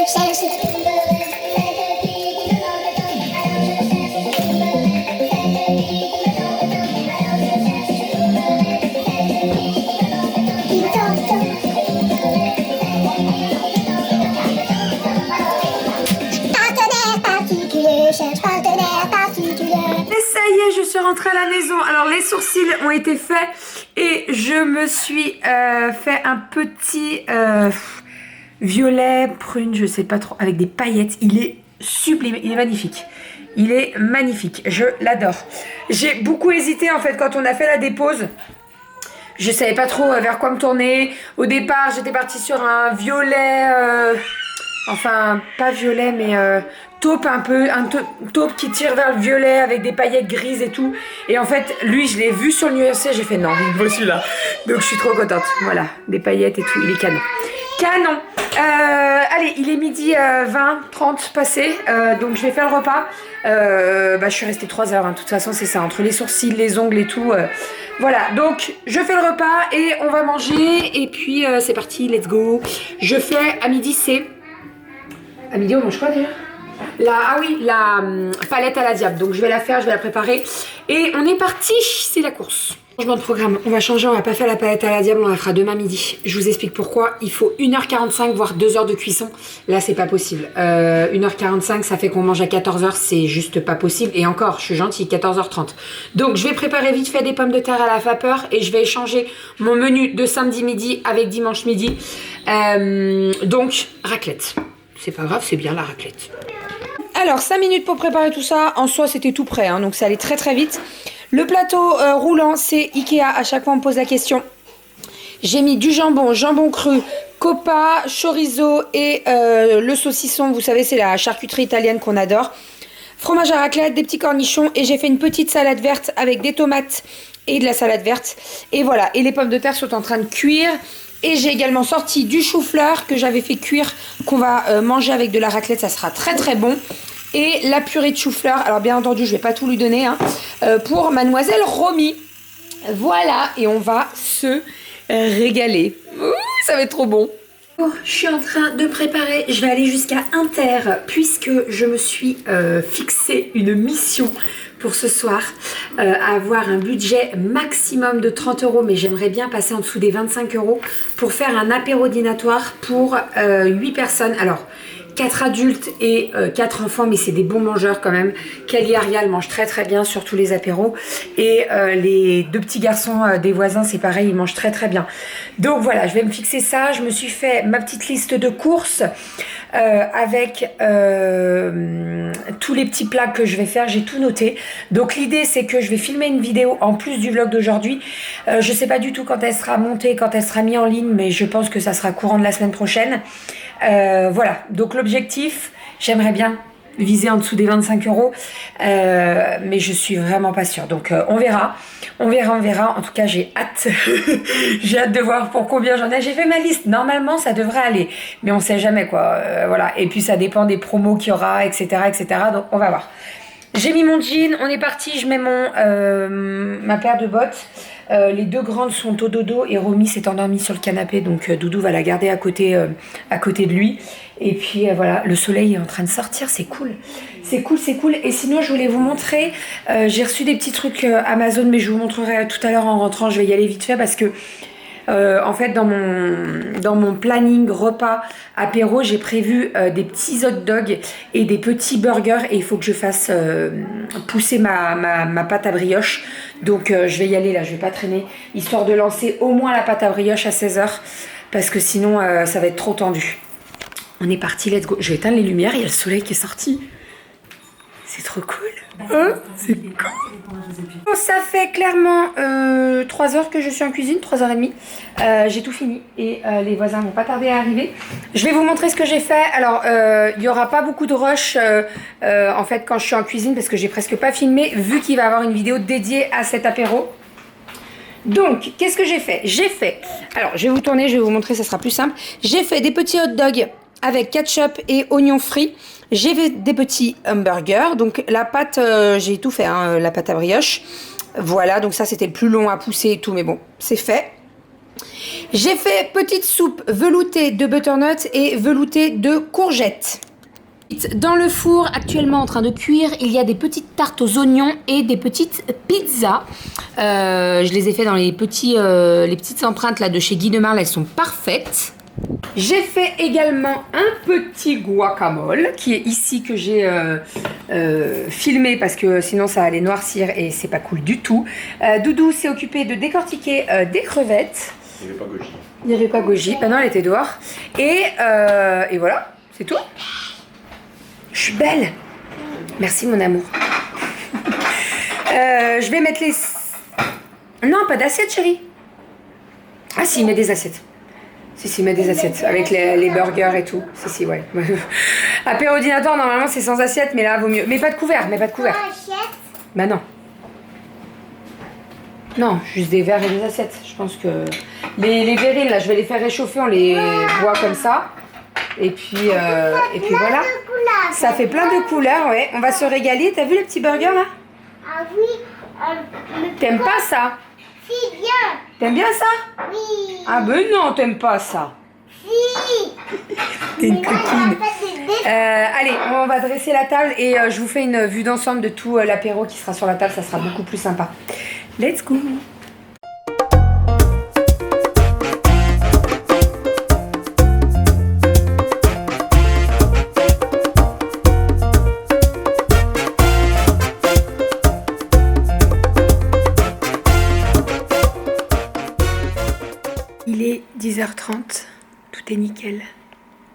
Je suis rentrée à la maison. Alors les sourcils ont été faits et je me suis fait un petit violet prune, je sais pas trop, avec des paillettes. Il est sublime, il est magnifique. Il est magnifique, je l'adore. J'ai beaucoup hésité en fait quand on a fait la dépose. Je savais pas trop vers quoi me tourner. Au départ, j'étais partie sur un violet, enfin pas violet mais taupe un peu, taupe qui tire vers le violet avec des paillettes grises et tout. Et en fait, lui, je l'ai vu sur le nuancier, j'ai fait non, il me faut celui-là. Donc je suis trop contente. Voilà, des paillettes et tout, il est canon. Canon. Allez, il est midi 20, 30 passé, donc je vais faire le repas. Je suis restée 3 heures, hein. De toute façon c'est ça, entre les sourcils, les ongles et tout. Voilà, donc je fais le repas et on va manger. Et puis c'est parti, let's go. Je fais à midi, c'est... À midi on mange quoi déjà? La palette à la diable. Donc je vais la faire, je vais la préparer. Et on est parti, c'est la course. Changement de programme, on va changer, on va pas faire la palette à la diable, on la fera demain midi. Je vous explique pourquoi. Il faut 1h45 voire 2 heures de cuisson. Là c'est pas possible. 1h45 ça fait qu'on mange à 14h, c'est juste pas possible. Et encore, je suis gentille, 14h30. Donc je vais préparer vite fait des pommes de terre à la vapeur et je vais échanger mon menu de samedi midi avec dimanche midi. Donc raclette. C'est pas grave, c'est bien la raclette. Alors 5 minutes pour préparer tout ça. En soi c'était tout prêt, hein, donc ça allait très très vite. Le plateau roulant, c'est Ikea. À chaque fois, on me pose la question. J'ai mis du jambon, jambon cru, coppa, chorizo et le saucisson. Vous savez, c'est la charcuterie italienne qu'on adore. Fromage à raclette, des petits cornichons. Et j'ai fait une petite salade verte avec des tomates et de la salade verte. Et voilà. Et les pommes de terre sont en train de cuire. Et j'ai également sorti du chou-fleur que j'avais fait cuire, qu'on va manger avec de la raclette. Ça sera très très bon. Et la purée de chou-fleur, alors bien entendu je vais pas tout lui donner, hein, pour mademoiselle Romy. Voilà, et on va se régaler. Ouh, ça va être trop bon. Oh, je suis en train de préparer, je vais aller jusqu'à Inter puisque je me suis fixé une mission pour ce soir, avoir un budget maximum de 30 €, mais j'aimerais bien passer en dessous des 25 € pour faire un apéro dînatoire pour 8 personnes. Alors 4 adultes et 4 enfants, mais c'est des bons mangeurs quand même. Kelly et Ariel mangent très très bien, surtout les apéros. Et les 2 petits garçons des voisins, c'est pareil, ils mangent très très bien. Donc voilà, je vais me fixer ça. Je me suis fait ma petite liste de courses avec tous les petits plats que je vais faire. J'ai tout noté. Donc l'idée, c'est que je vais filmer une vidéo en plus du vlog d'aujourd'hui. Je sais pas du tout quand elle sera montée, quand elle sera mise en ligne, mais je pense que ça sera courant de la semaine prochaine. Voilà, donc l'objectif, j'aimerais bien viser en dessous des 25 €, mais je suis vraiment pas sûre. Donc on verra. En tout cas, j'ai hâte. J'ai hâte de voir pour combien j'en ai. J'ai fait ma liste. Normalement, ça devrait aller, mais on sait jamais quoi. Voilà. Et puis ça dépend des promos qu'il y aura, etc., etc. Donc on va voir. J'ai mis mon jean. On est parti. Je mets ma paire de bottes. Les 2 grandes sont au dodo et Romy s'est endormie sur le canapé, donc Doudou va la garder à côté de lui. Et puis voilà, le soleil est en train de sortir, c'est cool. C'est cool, c'est cool. Et sinon, je voulais vous montrer, j'ai reçu des petits trucs Amazon, mais je vous montrerai tout à l'heure en rentrant. Je vais y aller vite fait parce que en fait, dans mon planning repas apéro, j'ai prévu des petits hot dogs et des petits burgers et il faut que je fasse pousser ma pâte à brioche. Donc je vais y aller là, je vais pas traîner, histoire de lancer au moins la pâte à brioche à 16 h parce que sinon ça va être trop tendu. On est parti, let's go. Je vais éteindre les lumières, il y a le soleil qui est sorti. C'est trop cool. Hein, c'est cool. Ça fait clairement 3 heures que je suis en cuisine, 3h30. J'ai tout fini et les voisins vont pas tarder à arriver. Je vais vous montrer ce que j'ai fait. Alors, il n'y aura pas beaucoup de rush en fait quand je suis en cuisine parce que j'ai presque pas filmé vu qu'il va y avoir une vidéo dédiée à cet apéro. Donc, qu'est-ce que j'ai fait? Alors, je vais vous tourner, je vais vous montrer, ça sera plus simple. J'ai fait des petits hot dogs avec ketchup et oignons frits. J'ai fait des petits hamburgers. Donc, la pâte, j'ai tout fait, hein, la pâte à brioche. Voilà, donc ça, c'était le plus long à pousser et tout, mais bon, c'est fait. J'ai fait petite soupe veloutée de butternut et veloutée de courgettes. Dans le four, actuellement en train de cuire, il y a des petites tartes aux oignons et des petites pizzas. Je les ai fait dans les petites empreintes là de chez Guy de Marle, elles sont parfaites. J'ai fait également un petit guacamole qui est ici que j'ai filmé parce que sinon ça allait noircir et c'est pas cool du tout. Doudou s'est occupé de décortiquer des crevettes. Il n'y avait pas Goji. Il n'y avait pas Goji, bah non elle était dehors. Et voilà, c'est tout. Je suis belle. Merci mon amour. Je vais mettre les... Non, pas d'assiette chérie. Ah si, mets des assiettes. Si, mets des assiettes. Avec les burgers et tout. Si, ouais. Apéro dînatoire, normalement c'est sans assiette, mais là vaut mieux. Mais pas de couvert, Bah non. Non, juste des verres et des assiettes. Je pense que... Les verrines, là, je vais les faire réchauffer, on les boit comme ça. Et puis voilà. Ça fait plein de couleurs, ouais. On va se régaler. T'as vu le petit burger là? Ah oui. T'aimes pas ça? Si, bien. T'aimes bien ça? Oui. Ah ben non, t'aimes pas ça. Si. T'es une coquine. Allez, on va dresser la table et je vous fais une vue d'ensemble de tout l'apéro qui sera sur la table. Ça sera beaucoup plus sympa. Let's go. Il est 10h30, tout est nickel.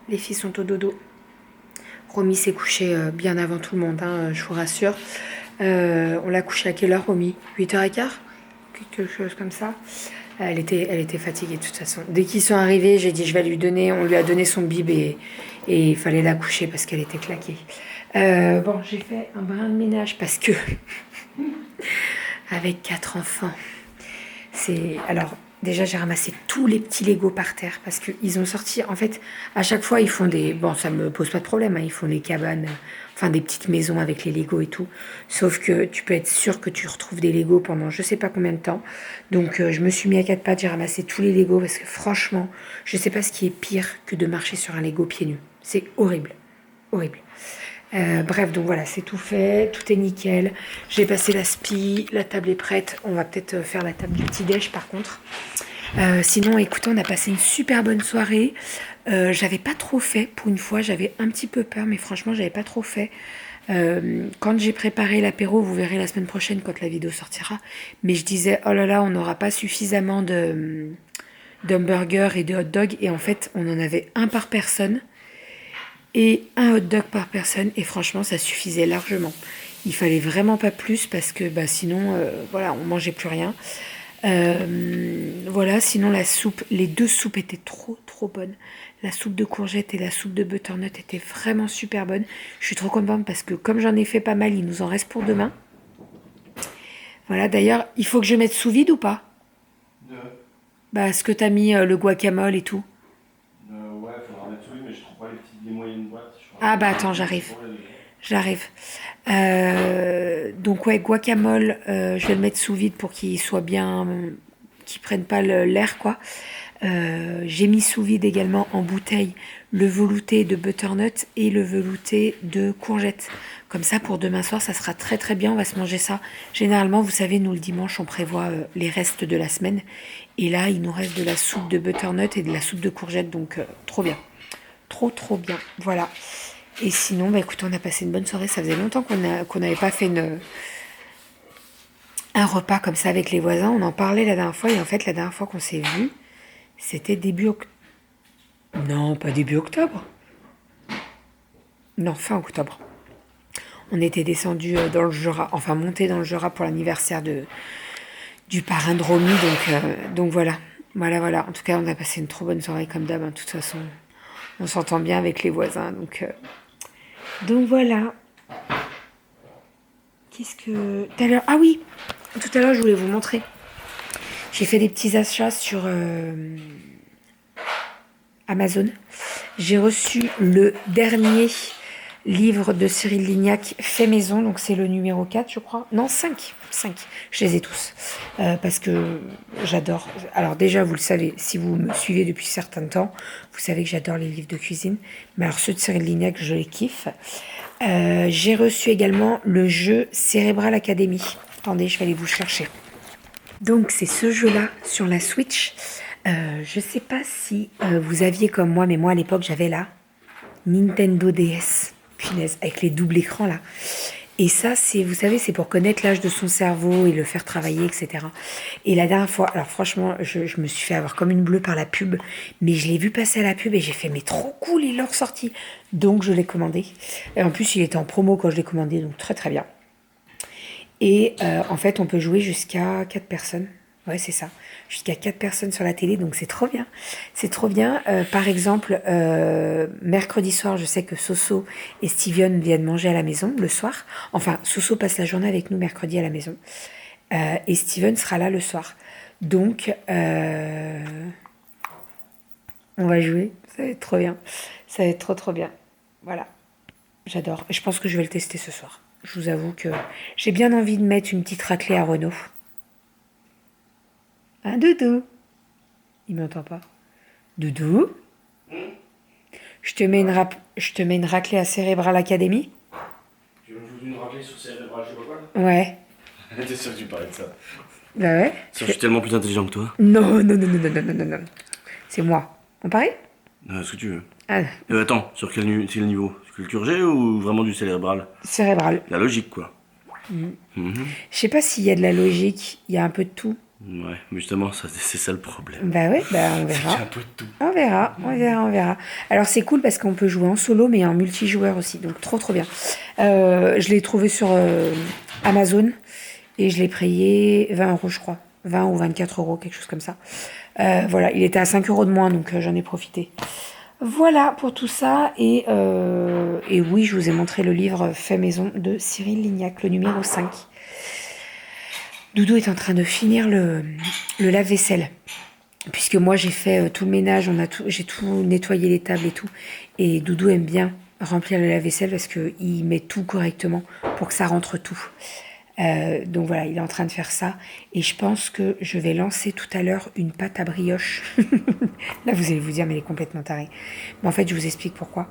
Les filles sont au dodo. Romy s'est couchée bien avant tout le monde, hein, je vous rassure. On l'a couchée à quelle heure, Romy? 8h15? Quelque chose comme ça. Elle était fatiguée de toute façon. Dès qu'ils sont arrivés, j'ai dit je vais lui donner. On lui a donné son bib et il fallait la coucher parce qu'elle était claquée. Bon, j'ai fait un brin de ménage parce que avec 4 enfants, c'est... Alors, déjà, j'ai ramassé tous les petits Lego par terre parce qu'ils ont sorti, en fait, à chaque fois, ils font des... Bon, ça me pose pas de problème, hein, ils font des cabanes, enfin des petites maisons avec les Lego et tout. Sauf que tu peux être sûr que tu retrouves des Lego pendant je sais pas combien de temps. Donc, je me suis mis à 4 pattes, j'ai ramassé tous les Lego parce que franchement, je sais pas ce qui est pire que de marcher sur un Lego pieds nus. C'est horrible. Horrible. Bref, donc voilà, c'est tout fait, tout est nickel. J'ai passé la spie, la table est prête. On va peut-être faire la table du petit-déj par contre. Sinon, écoutez, on a passé une super bonne soirée. J'avais pas trop fait pour une fois, j'avais un petit peu peur, mais franchement, j'avais pas trop fait. Quand j'ai préparé l'apéro, vous verrez la semaine prochaine quand la vidéo sortira. Mais je disais, oh là là, on n'aura pas suffisamment d'hamburgers et de hot dogs. Et en fait, on en avait un par personne. Et un hot dog par personne, et franchement ça suffisait largement. Il fallait vraiment pas plus parce que bah, sinon voilà, on mangeait plus rien. Voilà, sinon la soupe, les deux soupes étaient trop bonnes. La soupe de courgettes et la soupe de butternut étaient vraiment super bonnes. Je suis trop contente parce que comme j'en ai fait pas mal, il nous en reste pour demain. Voilà, d'ailleurs, il faut que je mette sous vide ou pas? Bah, est-ce que t'as mis le guacamole et tout? Ouais, il faudra mettre sous vide, mais je trouve pas les moyennes boîtes. Ah bah attends, j'arrive. Donc ouais, guacamole, je vais le mettre sous vide pour qu'il soit bien, qu'il prenne pas l'air quoi. J'ai mis sous vide également en bouteille le velouté de butternut et le velouté de courgettes. Comme ça pour demain soir, ça sera très bien, on va se manger ça. Généralement, vous savez, nous le dimanche, on prévoit les restes de la semaine. Et là, il nous reste de la soupe de butternut et de la soupe de courgettes, donc trop bien. Trop bien, voilà. Et sinon, bah écoute, on a passé une bonne soirée. Ça faisait longtemps qu'on n'avait pas fait un repas comme ça avec les voisins. On en parlait la dernière fois. Et en fait, la dernière fois qu'on s'est vus, c'était début octobre. Non, pas début octobre. Non, fin octobre. On était descendu dans le Jura, enfin monté dans le Jura pour l'anniversaire du parrain de Romy. Donc voilà. Voilà. En tout cas, on a passé une trop bonne soirée comme d'hab. Hein. De toute façon, on s'entend bien avec les voisins. Donc voilà. Qu'est-ce que... Tout à l'heure... Ah oui, tout à l'heure, je voulais vous montrer. J'ai fait des petits achats sur Amazon. J'ai reçu le dernier livre de Cyril Lignac fait maison, donc c'est le numéro 4 je crois, non 5, je les ai tous, parce que j'adore, alors déjà vous le savez, si vous me suivez depuis certain temps, vous savez que j'adore les livres de cuisine, mais alors ceux de Cyril Lignac je les kiffe. J'ai reçu également le jeu Cerebral Academy, attendez je vais aller vous chercher, donc c'est ce jeu là sur la Switch. Je sais pas si vous aviez comme moi, mais moi à l'époque j'avais la Nintendo DS, punaise, avec les doubles écrans là. Et ça, c'est, vous savez, c'est pour connaître l'âge de son cerveau et le faire travailler, etc. Et la dernière fois, alors franchement, je me suis fait avoir comme une bleue par la pub, mais je l'ai vu passer à la pub et j'ai fait, mais trop cool, il l'a ressorti. Donc je l'ai commandé. Et en plus, il était en promo quand je l'ai commandé, donc très très bien. Et en fait, on peut jouer jusqu'à 4 personnes. Ouais, c'est ça. Jusqu'à 4 personnes sur la télé, donc c'est trop bien. C'est trop bien. Par exemple, mercredi soir, je sais que Soso et Steven viennent manger à la maison le soir. Enfin, Soso passe la journée avec nous mercredi à la maison. Et Steven sera là le soir. Donc, on va jouer. Ça va être trop bien. Ça va être trop trop bien. Voilà. J'adore. Et je pense que je vais le tester ce soir. Je vous avoue que j'ai bien envie de mettre une petite raclée à Renaud. Hein, Doudou? Il m'entend pas. Doudou? Je te mets une raclée à Cerebral Academy? Tu veux me foutre une raclée sur Cérébral, je sais pas quoi? Ouais. T'es sûr que tu parlais de ça? Bah ouais. Je suis tellement plus intelligent que toi. Non, non, non, non, non, non, non, non, non. C'est moi. On parie? Ce que tu veux. Ah, Attends, sur quel niveau? Culture G ou vraiment du cérébral? Cérébral. La logique, quoi. Je sais pas s'il y a de la logique, il y a un peu de tout. Ouais, mais justement, c'est ça le problème. Bah ouais, bah on Il y a verra. un peu de tout. On verra, on verra, on verra. Alors c'est cool parce qu'on peut jouer en solo mais en multijoueur aussi, donc trop trop bien. Je l'ai trouvé sur Amazon et je l'ai payé 20 € je crois. 20 ou 24 €, quelque chose comme ça. Voilà, il était à 5 € de moins, donc j'en ai profité. Voilà pour tout ça. Et oui, je vous ai montré le livre fait maison de Cyril Lignac, le numéro 5. Doudou est en train de finir le lave-vaisselle. Puisque moi, j'ai fait tout le ménage, j'ai tout nettoyé les tables et tout. Et Doudou aime bien remplir le lave-vaisselle parce qu'il met tout correctement pour que ça rentre tout. Donc voilà, il est en train de faire ça. Et je pense que je vais lancer tout à l'heure une pâte à brioche. Là, vous allez vous dire, mais elle est complètement tarée. Mais en fait, je vous explique pourquoi.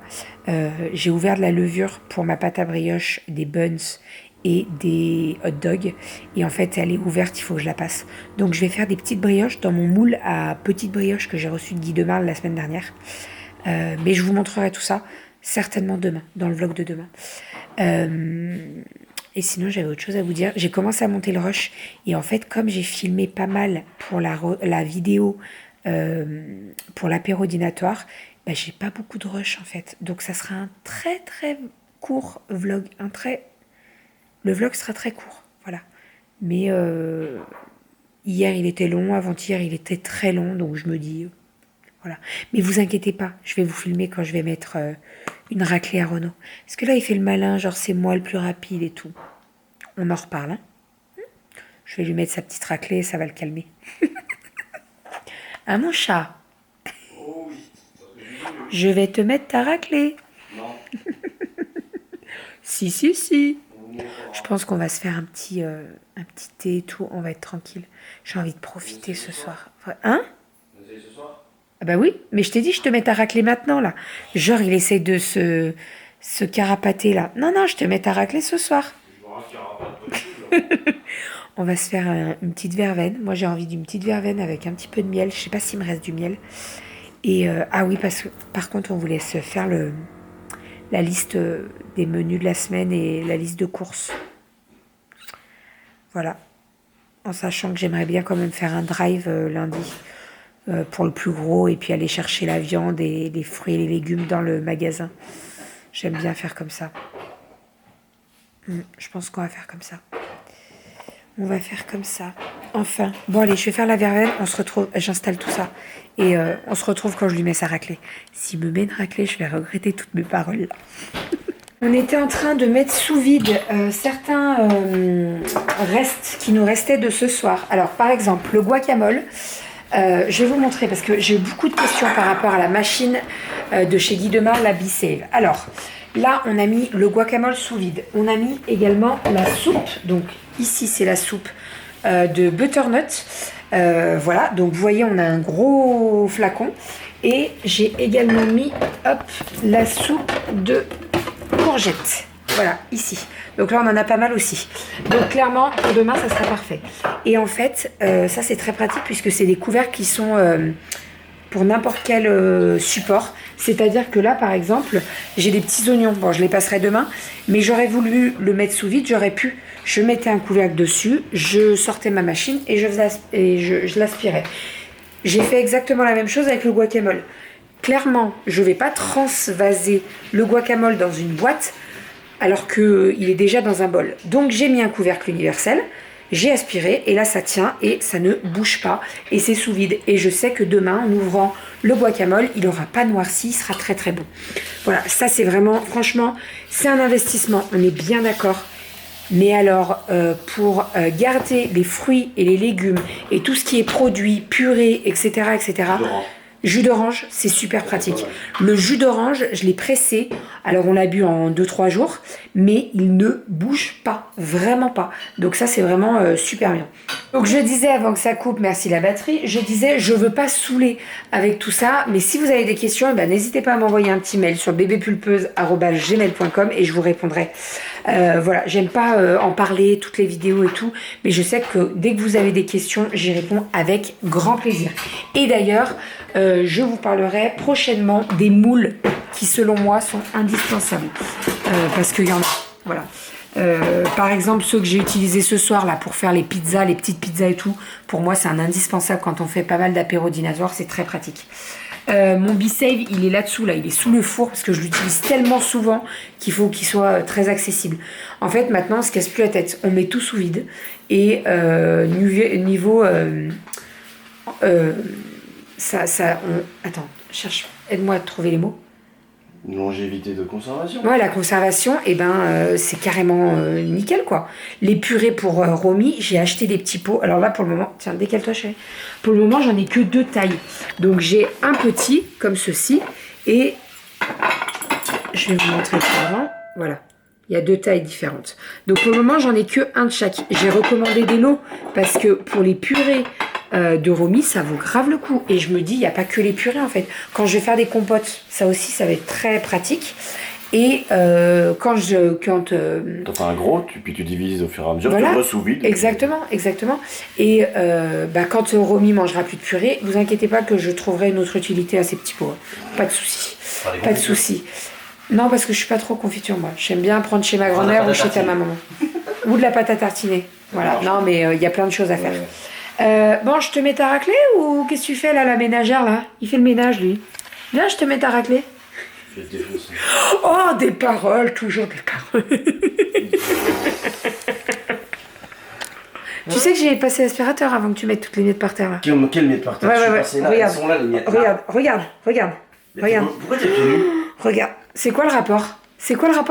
J'ai ouvert de la levure pour ma pâte à brioche, des buns et des hot dogs. Et en fait, elle est ouverte, il faut que je la passe. Donc, je vais faire des petites brioches dans mon moule à petites brioches que j'ai reçu de Guy Demarle la semaine dernière. Mais je vous montrerai tout ça certainement demain, dans le vlog de demain. Et sinon, j'avais autre chose à vous dire. J'ai commencé à monter le rush. Et en fait, comme j'ai filmé pas mal pour la vidéo, pour l'apéro dînatoire, bah, j'ai pas beaucoup de rush en fait. Donc, ça sera un très très court vlog. Le vlog sera très court. Voilà. Mais hier, il était long. Avant-hier, il était très long. Donc, je me dis... voilà. Mais vous inquiétez pas. Je vais vous filmer quand je vais mettre... une raclée à Renaud. Parce que là, il fait le malin, genre c'est moi le plus rapide et tout. On en reparle, hein. Je vais lui mettre sa petite raclée et ça va le calmer. Hein, mon chat? Oh oui. Je vais te mettre ta raclée. Non. Si. Je pense qu'on va se faire un petit thé et tout. On va être tranquille. J'ai envie de profiter ce soir. Hein? Vous allez ce soir? Ah bah oui, mais je t'ai dit, je te mets ta raclée maintenant, là. Genre, il essaye de se carapater, là. Non, je te mets ta raclée ce soir. Je vois qu'il y aura pas de possible. On va se faire une petite verveine. Moi, j'ai envie d'une petite verveine avec un petit peu de miel. Je sais pas s'il me reste du miel. Et, ah oui, parce que, par contre, on voulait se faire la liste des menus de la semaine et la liste de courses. Voilà. En sachant que j'aimerais bien quand même faire un drive lundi. Pour le plus gros et puis aller chercher la viande et les fruits et les légumes dans le magasin. J'aime bien faire comme ça. Je pense qu'on va faire comme ça. On va faire comme ça. Enfin. Bon allez, je vais faire la verveine. On se retrouve. J'installe tout ça. Et on se retrouve quand je lui mets sa raclée. S'il me met une raclée, je vais regretter toutes mes paroles. On était en train de mettre sous vide certains restes qui nous restaient de ce soir. Alors par exemple, le guacamole. Je vais vous montrer parce que j'ai eu beaucoup de questions par rapport à la machine de chez Guy Demarle, la B-Save. Alors, Là, on a mis le guacamole sous vide. On a mis également la soupe. Donc ici, c'est la soupe de butternut. Voilà, donc vous voyez, on a un gros flacon. Et j'ai également mis, hop, la soupe de courgettes. Voilà, ici. Donc là, on en a pas mal aussi. Donc clairement, pour demain, ça sera parfait. Et en fait, ça, c'est très pratique puisque c'est des couvercles qui sont pour n'importe quel support. C'est-à-dire que là, par exemple, j'ai des petits oignons. Bon, je les passerai demain, mais j'aurais voulu le mettre sous vide. J'aurais pu. Je mettais un couvercle dessus, je sortais ma machine et je l'aspirais. J'ai fait exactement la même chose avec le guacamole. Clairement, je ne vais pas transvaser le guacamole dans une boîte alors qu'il est déjà dans un bol. Donc j'ai mis un couvercle universel, j'ai aspiré et là ça tient et ça ne bouge pas et c'est sous vide. Et je sais que demain, en ouvrant le guacamole, il n'aura pas noirci, il sera très très bon. Voilà, ça c'est vraiment, franchement, c'est un investissement, on est bien d'accord. Mais alors, pour garder les fruits et les légumes et tout ce qui est produit, purée, etc., jus d'orange, c'est super pratique. Le jus d'orange, je l'ai pressé. Alors, on l'a bu en 2-3 jours, mais il ne bouge pas, vraiment pas. Donc ça, c'est vraiment super bien. Donc, je disais avant que ça coupe, merci la batterie, je disais, je veux pas saouler avec tout ça, mais si vous avez des questions, eh ben, n'hésitez pas à m'envoyer un petit mail sur bébépulpeuse@gmail.com et je vous répondrai. Voilà, j'aime pas en parler, toutes les vidéos et tout, mais je sais que dès que vous avez des questions, j'y réponds avec grand plaisir. Et d'ailleurs, je vous parlerai prochainement des moules qui, selon moi, sont indispensables. Parce qu'il y en a, voilà. Par exemple, ceux que j'ai utilisés ce soir là pour faire les pizzas, les petites pizzas et tout, pour moi, c'est un indispensable quand on fait pas mal d'apéro dînatoire, c'est très pratique. Mon B-Save, il est là-dessous, là, il est sous le four parce que je l'utilise tellement souvent qu'il faut qu'il soit très accessible. En fait, maintenant, on se casse plus la tête. On met tout sous vide et niveau attends, aide-moi à trouver les mots. Longévité de conservation. Ouais, la conservation, eh ben, c'est carrément nickel, quoi. Les purées pour Romy, j'ai acheté des petits pots. Alors là, pour le moment, tiens, décale-toi, chérie. Pour le moment, j'en ai que 2 tailles. Donc, j'ai un petit, comme ceci, et je vais vous montrer avant. Voilà. Il y a 2 tailles différentes. Donc, pour le moment, j'en ai que un de chaque. J'ai recommandé des lots parce que pour les purées de Romy, ça vaut grave le coup. Et je me dis, il n'y a pas que les purées, en fait. Quand je vais faire des compotes, ça aussi, ça va être très pratique. Et quand T'en fais un gros, puis tu divises au fur et à mesure, voilà, tu sous vide. Exactement. Et quand Romy mangera plus de purée, vous inquiétez pas que je trouverai une autre utilité à ces petits pots. Pas de souci. Pas de souci. Non, parce que je suis pas trop confiture, moi. J'aime bien prendre chez ma grand-mère ou chez ta maman. Ou de la pâte à tartiner. Voilà. Non, mais il y a plein de choses à faire. Bon, je te mets ta raclée ou qu'est-ce que tu fais là, la ménagère là? Il fait le ménage lui. Viens, je te mets ta raclée. Je vais te défoncer. Oh, des paroles, toujours des paroles. Tu sais que j'ai passé l'aspirateur avant que tu mettes toutes les miettes par terre là. Quelle miette par terre? Ouais. Là, Regarde. elles sont là, les miettes. Regarde. Pourquoi t'es pieds nus? Regarde. C'est quoi le rapport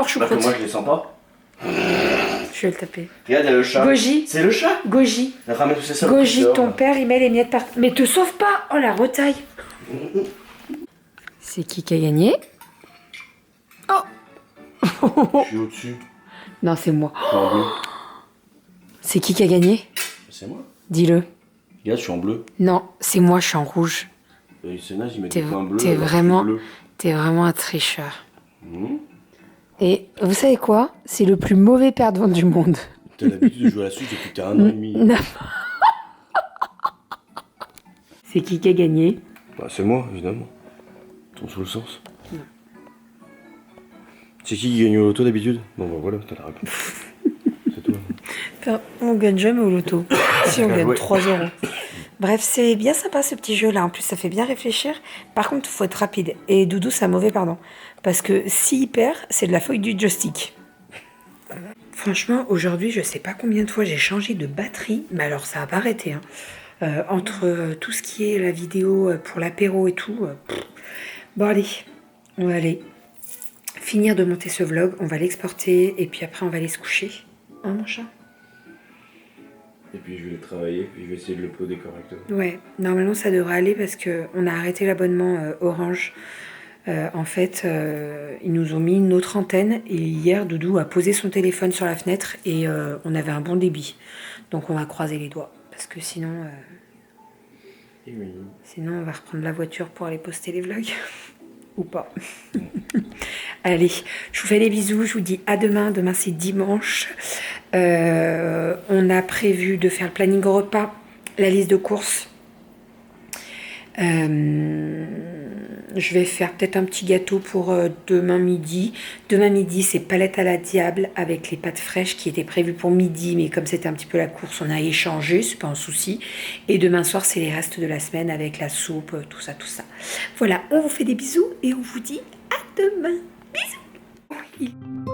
choucroute? Parce que moi je les sens pas. Je vais le taper. Regarde, il y a le chat. Goji. C'est le chat. Goji. Ramène tous ces sols. Goji, ton père, il met les miettes par... Mais te sauve pas. Oh, la retaille. C'est qui a gagné? Je suis au-dessus. Non, c'est moi. Je suis en bleu. C'est qui a gagné? C'est moi. Dis-le. Regarde, je suis en bleu. Non, c'est moi, je suis en rouge. C'est naze, il met T'es des points bleus. t'es alors que je suis vraiment, bleu. t'es vraiment un tricheur. Mmh. Et vous savez quoi? C'est le plus mauvais perdant du monde. T'as l'habitude de jouer à la Switch depuis que t'as 1 an et demi. Non. C'est qui a gagné? Bah, c'est moi, évidemment. Ton sous le sens. Non. C'est qui gagne au loto d'habitude? Bon, bah voilà, t'as la réponse. C'est tout. On gagne jamais au loto. Si on gagne Ouais. 3 euros. Bref, c'est bien sympa ce petit jeu là. En plus, ça fait bien réfléchir. Par contre, il faut être rapide. Et Doudou, c'est un mauvais pardon. Parce que s'il perd, c'est de la feuille du joystick. Franchement, aujourd'hui, je sais pas combien de fois j'ai changé de batterie. Mais alors, ça a pas arrêté. Hein. Entre tout ce qui est la vidéo pour l'apéro et tout. Bon, allez. On va aller finir de monter ce vlog. On va l'exporter. Et puis après, on va aller se coucher. Hein, mon chat? Et puis je vais le travailler, puis je vais essayer de l'uploader correctement. Ouais, normalement ça devrait aller parce qu'on a arrêté l'abonnement Orange En fait, ils nous ont mis une autre antenne et hier, Doudou a posé son téléphone sur la fenêtre et on avait un bon débit. Donc on va croiser les doigts parce que sinon, Et oui. sinon on va reprendre la voiture pour aller poster les vlogs. Ou pas. Allez, je vous fais des bisous, je vous dis à demain. Demain c'est dimanche. On a prévu de faire le planning au repas, la liste de courses. Je vais faire peut-être un petit gâteau pour demain midi. Demain midi, c'est palette à la diable avec les pâtes fraîches qui étaient prévues pour midi, mais comme c'était un petit peu la course, on a échangé, c'est pas un souci. Et demain soir, c'est les restes de la semaine avec la soupe, tout ça, tout ça. Voilà, on vous fait des bisous et on vous dit à demain. Bisous.